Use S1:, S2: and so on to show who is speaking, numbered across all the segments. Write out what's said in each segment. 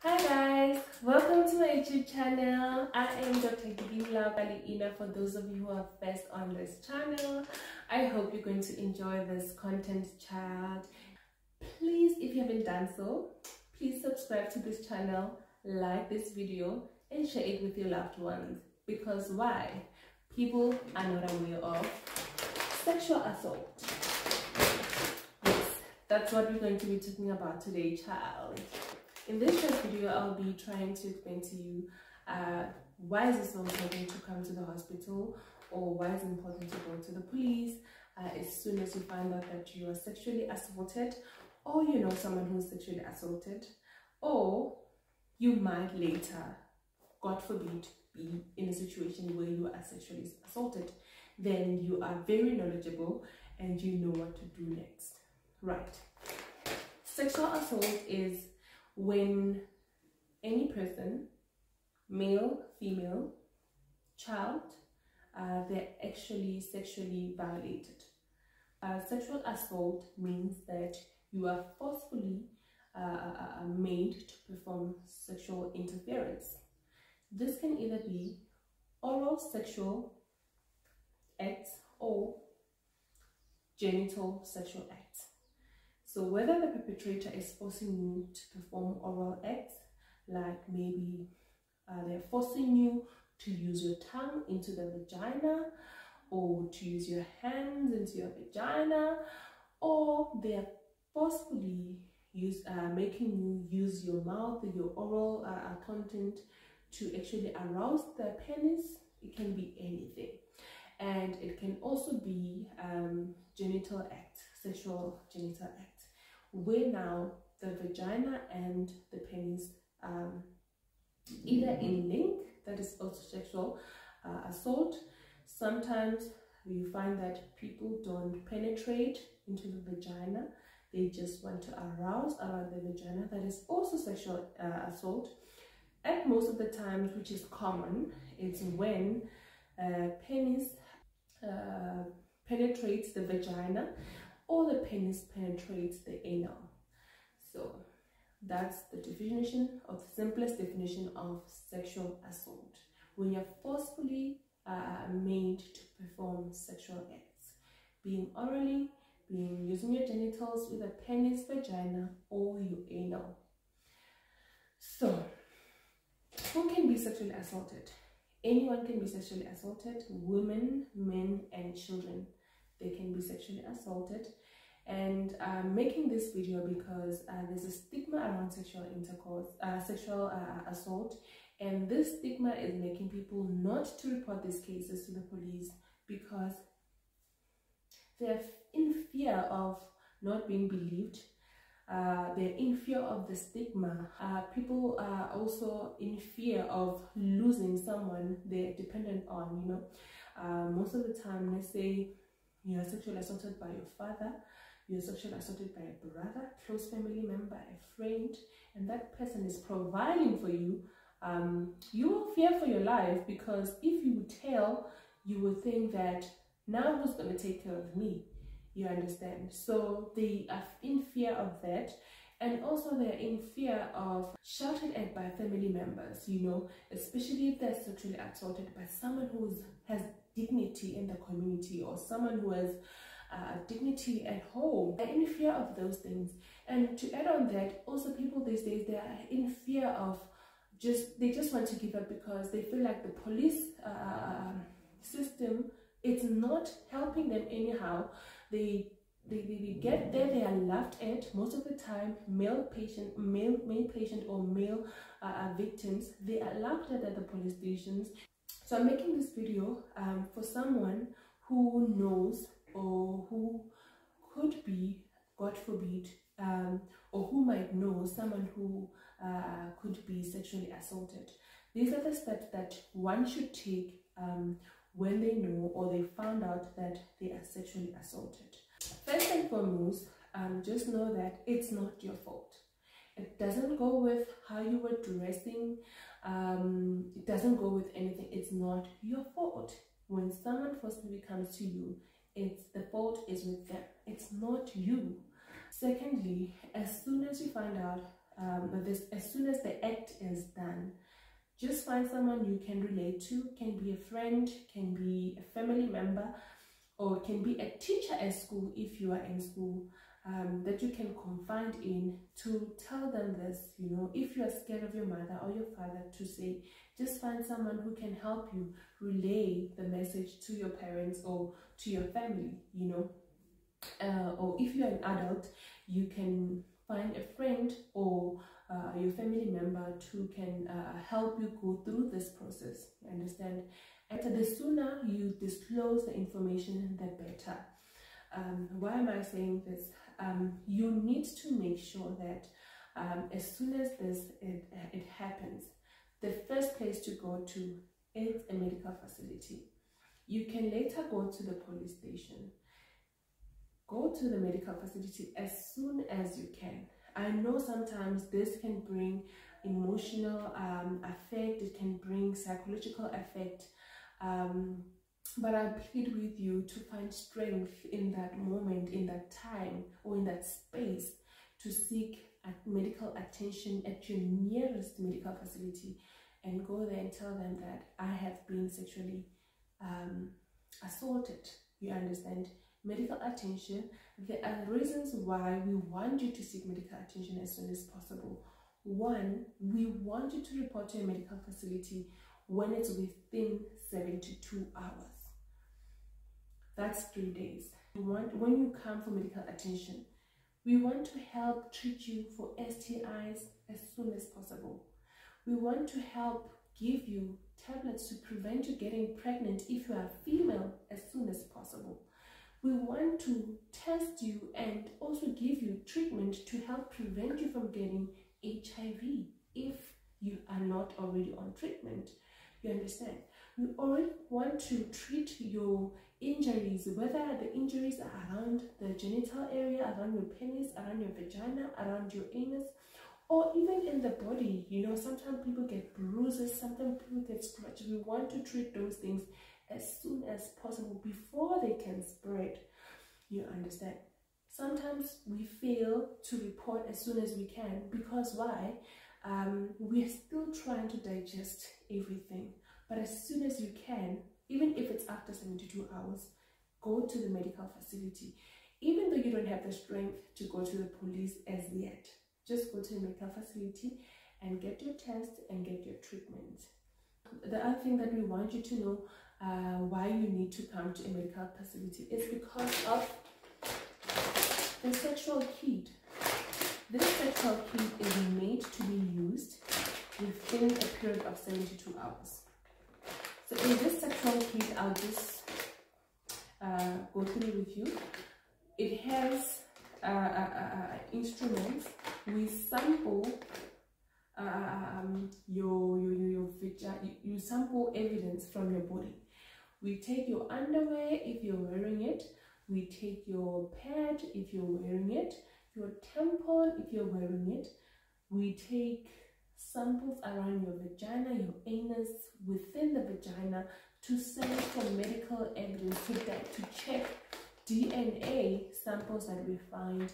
S1: Hi guys, welcome to my YouTube channel. I am Dr. Gidimla Baliina. For those of you who are first on this channel, I hope you're going to enjoy this content, child. Please, if you haven't done so, please subscribe to this channel, like this video, and share it with your loved ones. Because why? People are not aware of sexual assault. Yes, that's what we're going to be talking about today, child. In this short video, I'll be trying to explain to you why is it so important to come to the hospital, or why is it important to go to the police as soon as you find out that you are sexually assaulted, or you know someone who's sexually assaulted, or you might later, God forbid, be in a situation where you are sexually assaulted. Then you are very knowledgeable and you know what to do next. Right. Sexual assault is when any person, male, female, child, they're actually sexually violated. Sexual assault means that you are forcefully made to perform sexual interference. This can either be oral sexual acts or genital sexual acts. So whether the perpetrator is forcing you to perform oral acts, like maybe they're forcing you to use your tongue into the vagina, or to use your hands into your vagina, or they're forcefully making you use your mouth, your oral content to actually arouse the penis. It can be anything. And it can also be genital act, sexual genital act, where now the vagina and the penis either in link, that is also sexual assault. Sometimes you find that people don't penetrate into the vagina, they just want to arouse around the vagina, that is also sexual assault. And most of the times, which is common, it's when penis penetrates the vagina, or the penis penetrates the anal. So that's the definition, of the simplest definition of sexual assault, when you're forcefully made to perform sexual acts, being orally, being using your genitals with a penis, vagina, or your anal. So who can be sexually assaulted? Anyone can be sexually assaulted. Women, men, and children, they can be sexually assaulted. And I'm making this video because there's a stigma around sexual intercourse, sexual assault, and this stigma is making people not to report these cases to the police because they're in fear of not being believed. They're in fear of the stigma. People are also in fear of losing someone they're dependent on, you know. Most of the time, let's say you are sexually assaulted by your father, you're sexually assaulted by a brother, close family member, a friend, and that person is providing for you. You will fear for your life, because if you would tell, you would think that now who's going to take care of me? You understand? So they are in fear of that, and also they're in fear of shouted at by family members, you know, especially if they're sexually assaulted by someone who has dignity in the community, or someone who has dignity at home. They're in fear of those things. And to add on that, also people these days, they are in fear of they just want to give up, because they feel like the police system, it's not helping them anyhow. They get there, they are laughed at. Most of the time, male patient or male victims, they are laughed at the police stations. So I'm making this video for someone who knows, or who could be, God forbid, or who might know someone who could be sexually assaulted. These are the steps that one should take when they know, or they found out that they are sexually assaulted. First and foremost, just know that it's not your fault. It doesn't go with how you were dressing. It doesn't go with anything. It's not your fault. When someone forcefully comes to you, the fault is with them. It's not you. Secondly, as soon as you find out as soon as the act is done, just find someone you can relate to. Can be a friend, can be a family member, or can be a teacher at school if you are in school, that you can confide in, to tell them this. You know, if you are scared of your mother or your father to say, just find someone who can help you relay the message to your parents or to your family, you know. Or if you're an adult, you can find a friend or your family member who can help you go through this process. You understand? And the sooner you disclose the information, the better. Why am I saying this? You need to make sure that as soon as it happens, the first place to go to is a medical facility. You can later go to the police station. Go to the medical facility as soon as you can. I know sometimes this can bring emotional effect, it can bring psychological effect, but I plead with you to find strength in that moment, in that time, or in that space, to seek medical attention at your nearest medical facility, and go there and tell them that I have been sexually assaulted. You understand? Medical attention. There are reasons why we want you to seek medical attention as soon as possible. One, we want you to report to a medical facility when it's within 72 hours. That's 3 days. When you come for medical attention, we want to help treat you for STIs as soon as possible. We want to help give you tablets to prevent you getting pregnant if you are female as soon as possible. We want to test you and also give you treatment to help prevent you from getting HIV if you are not already on treatment. You understand? We already want to treat your injuries, whether the injuries are around the genital area, around your penis, around your vagina, around your anus, or even in the body. You know, sometimes people get bruises, sometimes people get scratches. We want to treat those things as soon as possible before they can spread. You understand? Sometimes we fail to report as soon as we can because why? We're still trying to digest everything. But as soon as you can, even if it's after 72 hours, go to the medical facility. Even though you don't have the strength to go to the police as yet, just go to the medical facility and get your test and get your treatment. The other thing that we want you to know, why you need to come to a medical facility, is because of the sexual kit. This sexual kit is made to be used within a period of 72 hours. So in this sexual kit, I'll just go through with you. It has instruments. We sample your vagina. You sample evidence from your body. We take your underwear if you're wearing it. We take your pad if you're wearing it. Your tampon if you're wearing it. We take samples around your vagina, your anus, within the vagina, to send for medical evidence, to check DNA samples that we find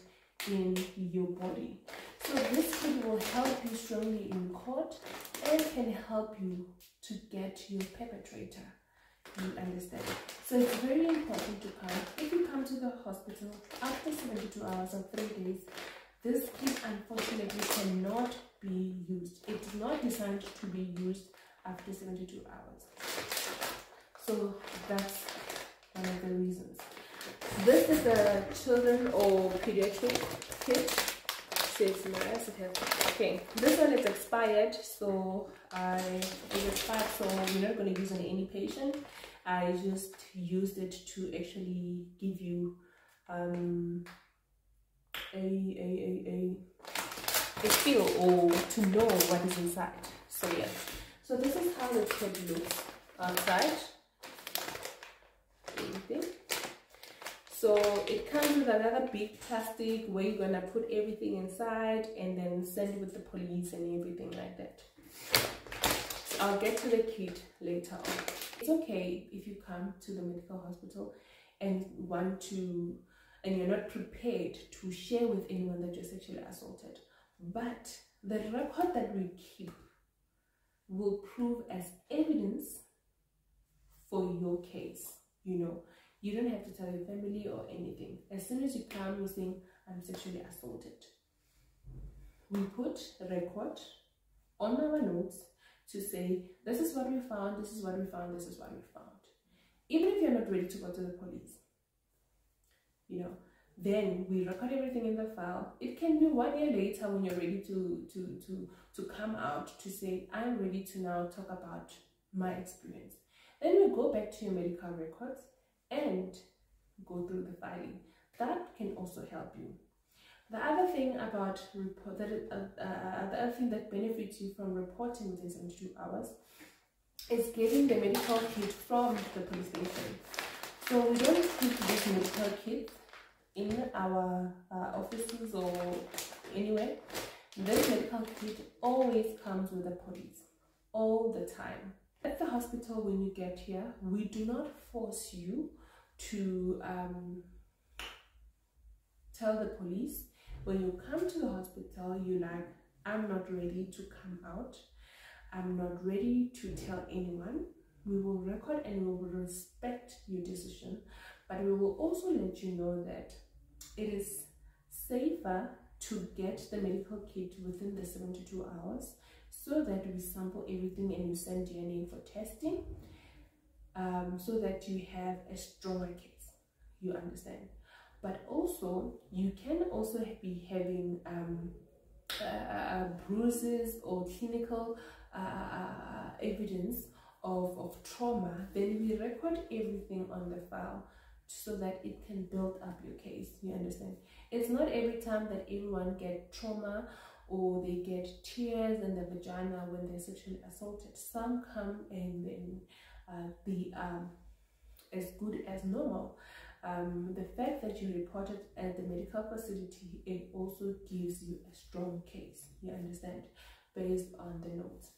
S1: in your body. So this kit will help you strongly in court and can help you to get your perpetrator. You understand? So it's very important to come. If you come to the hospital after 72 hours or 3 days, this kit unfortunately cannot be used. It's not designed to be used after 72 hours. So that's one of the reasons. This is a children or pediatric kit. So it's nice. Okay, this one is expired, so it's expired, so we're not going to use on any patient. I just used it to actually give you a feel or to know what is inside. So yeah, so this is how the kit looks outside. So it comes with another big plastic where you're gonna put everything inside and then send it with the police and everything like that. I'll get to the kit later on. It's okay if you come to the medical hospital and you're not prepared to share with anyone that you're sexually assaulted. But The record that we keep will prove as evidence for your case. You know, you don't have to tell your family or anything. As soon as you come, you're saying, I'm sexually assaulted. We put the record on our notes to say, this is what we found, this is what we found, this is what we found. Even if you're not ready to go to the police, you know, then we record everything in the file. It can be 1 year later when you're ready to come out to say, I'm ready to now talk about my experience. Then we go back to your medical records and go through the filing. That can also help you. The other thing about the other thing that benefits you from reporting within 72 hours is getting the medical kit from the police station. So we don't keep this medical kit in our offices or anywhere. This medical kit always comes with the police all the time. At the hospital, when you get here, we do not force you to tell the police. When you come to the hospital, you're like, I'm not ready to come out. I'm not ready to tell anyone. We will record and we will respect your decision, but we will also let you know that it is safer to get the medical kit within the 72 hours so that we sample everything and you send DNA for testing, so that you have a stronger case. You understand? But also, you can also be having bruises or clinical evidence of trauma. Then we record everything on the file so that it can build up your case. You understand? It's not every time that everyone gets trauma or they get tears in the vagina when they're sexually assaulted. Some come and then they are as good as normal. The fact that you reported at the medical facility, it also gives you a strong case, you understand, based on the notes.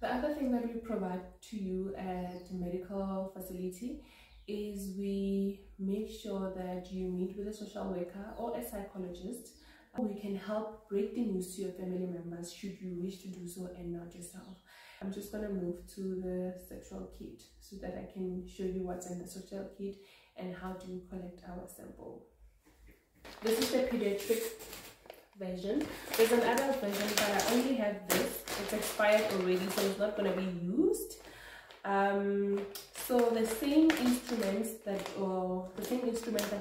S1: The other thing that we provide to you at the medical facility is we make sure that you meet with a social worker or a psychologist. We can help break the news to your family members should you wish to do so and not yourself. I'm just going to move to the sexual kit so that I can show you what's in the sexual kit and how to collect our sample. This is the pediatric version. There's an adult version, but I only have this. It's expired already, so it's not going to be used. So the same instruments that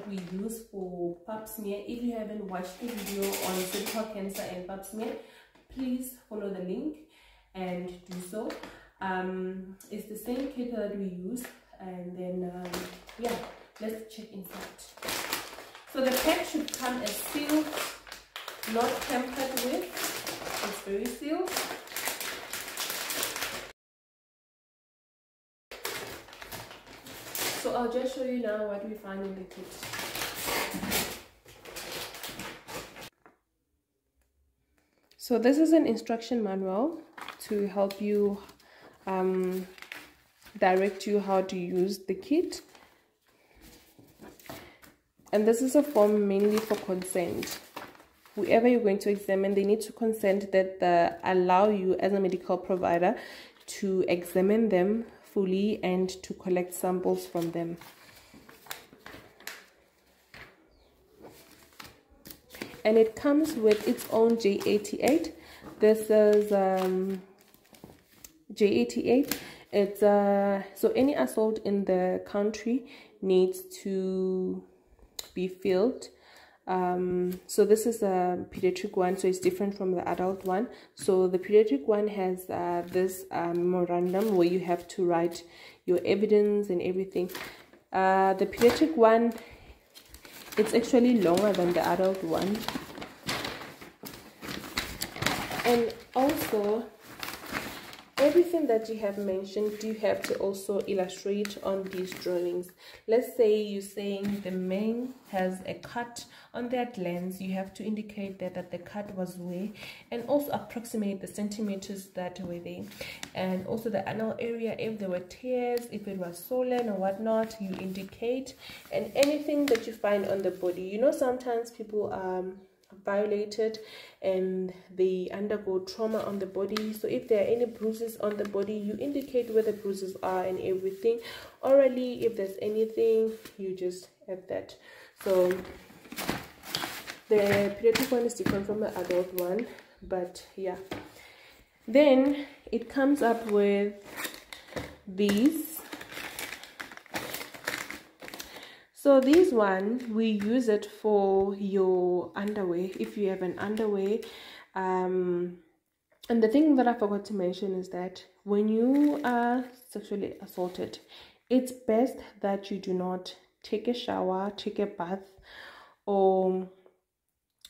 S1: we use for pap smear. If you haven't watched the video on cervical cancer and pap smear, please follow the link and do so. It's the same kit that we use, and then yeah, let's check inside. So the pack should come as sealed, not tampered with. It's very sealed. So I'll just show you now what we find in the kit. So this is an instruction manual to help you direct you how to use the kit. And this is a form mainly for consent. Whoever you're going to examine, they need to consent that they allow you as a medical provider to examine them fully and to collect samples from them. And it comes with its own J88. This is J88. It's so any assault in the country needs to be filled. So this is a pediatric one, so it's different from the adult one. So the pediatric one has this memorandum where you have to write your evidence and everything. The pediatric one, it's actually longer than the adult one. And also, everything that you have mentioned, you have to also illustrate on these drawings. Let's say you're saying the man has a cut on their glands. You have to indicate that the cut was where, and also approximate the centimeters that were there. And also the anal area, if there were tears, if it was swollen or whatnot, you indicate. And anything that you find on the body. You know, sometimes people violated and they undergo trauma on the body. So if there are any bruises on the body, you indicate where the bruises are and everything. Orally, if there's anything, you just add that. So the pediatric one is different from the adult one, but yeah. Then it comes up with these. So this one, we use it for your underwear, if you have an underwear. And the thing that I forgot to mention is that when you are sexually assaulted, it's best that you do not take a shower, take a bath, or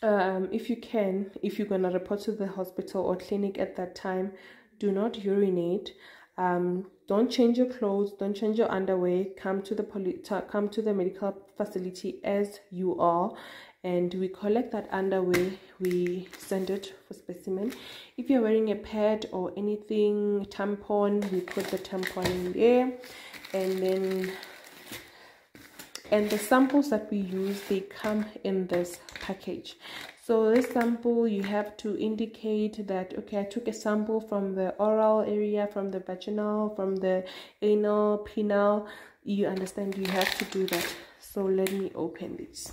S1: if you're gonna report to the hospital or clinic at that time, do not urinate. Don't change your clothes, don't change your underwear. Come to the medical facility as you are, and we collect that underwear, we send it for specimen. If you're wearing a pad or anything, tampon, we put the tampon in there. And the samples that we use, they come in this package. So this sample, you have to indicate that, okay, I took a sample from the oral area, from the vaginal, from the anal, penile. You understand, you have to do that. So let me open this.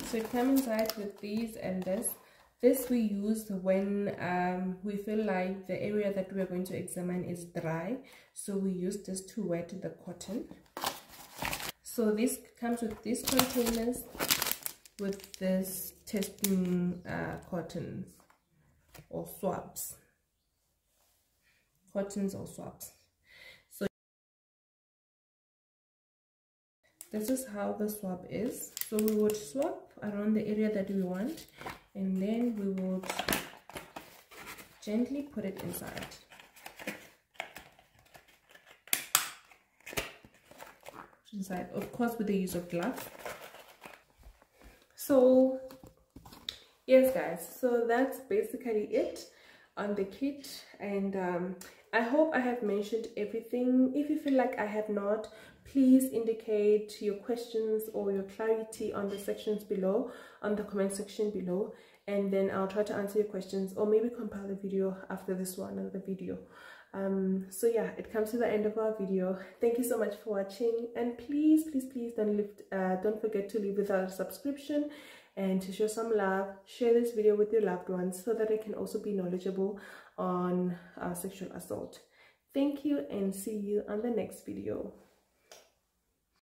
S1: So it comes inside with these and this. This we use when we feel like the area that we are going to examine is dry. So we use this to wet the cotton. So this comes with these containers with this testing cottons or swabs. Cottons or swabs. So this is how the swab is. So we would swab around the area that we want, and then we would gently put it inside. Of course, with the use of gloves. So yes guys, so that's basically it on the kit, and I hope I have mentioned everything. If you feel like I have not, please indicate your questions or your clarity on the sections below, on the comment section below, and then I'll try to answer your questions, or maybe compile a video after this one, another video. So yeah, it comes to the end of our video. Thank you so much for watching, and please don't forget to leave without a subscription and to show some love. Share this video with your loved ones so that they can also be knowledgeable on sexual assault. Thank you, and see you on the next video.